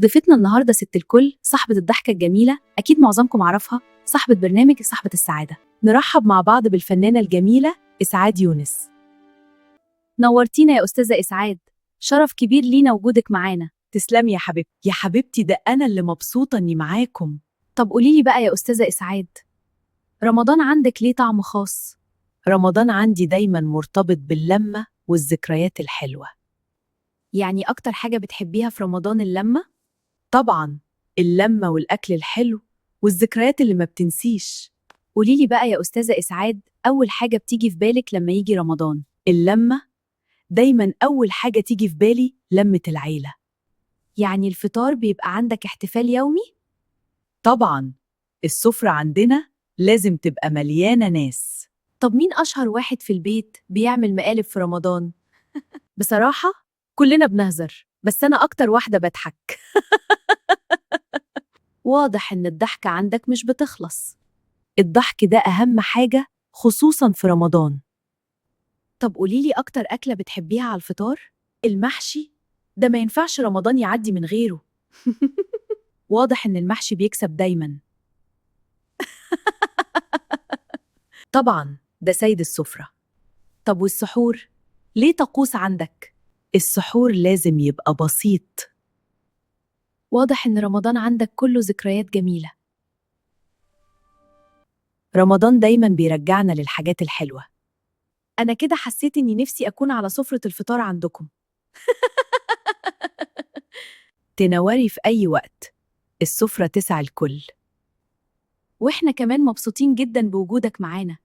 ضيفتنا النهارده ست الكل، صاحبة الضحكة الجميلة، أكيد معظمكم عرفها، صاحبة برنامج صاحبة السعادة. نرحب مع بعض بالفنانة الجميلة إسعاد يونس. نورتينا يا أستاذة إسعاد، شرف كبير لينا وجودك معانا. تسلمي يا حبيبتي. يا حبيبتي، ده أنا اللي مبسوطة إني معاكم. طب قوليلي بقى يا أستاذة إسعاد، رمضان عندك ليه طعم خاص؟ رمضان عندي دايما مرتبط باللمة والذكريات الحلوة. يعني أكتر حاجة بتحبيها في رمضان اللمة؟ طبعا، اللمة والأكل الحلو والذكريات اللي ما بتنسيش. قوليلي بقى يا أستاذة إسعاد، أول حاجة بتيجي في بالك لما يجي رمضان؟ اللمة، دايما أول حاجة تيجي في بالي لمة العيلة. يعني الفطار بيبقى عندك احتفال يومي؟ طبعا، السفرة عندنا لازم تبقى مليانة ناس. طب مين أشهر واحد في البيت بيعمل مقالب في رمضان؟ بصراحة كلنا بنهزر، بس أنا أكتر واحدة بضحك. واضح إن الضحكة عندك مش بتخلص. الضحك ده أهم حاجة، خصوصا في رمضان. طب قوليلي أكتر أكلة بتحبيها على الفطار؟ المحشي ده ما ينفعش رمضان يعدي من غيره. واضح إن المحشي بيكسب دايما. طبعا، ده سيد السفرة. طب والسحور؟ ليه طقوس عندك؟ السحور لازم يبقى بسيط. واضح إن رمضان عندك كله ذكريات جميلة. رمضان دايما بيرجعنا للحاجات الحلوة. أنا كده حسيت إني نفسي أكون على سفرة الفطار عندكم. تنوري في أي وقت، السفرة تسعى الكل. وإحنا كمان مبسوطين جدا بوجودك معانا.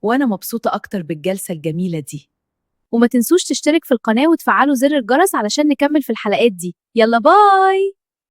وأنا مبسوطة أكتر بالجلسة الجميلة دي. وما تنسوش تشترك في القناة وتفعلوا زر الجرس علشان نكمل في الحلقات دي. يلا باي!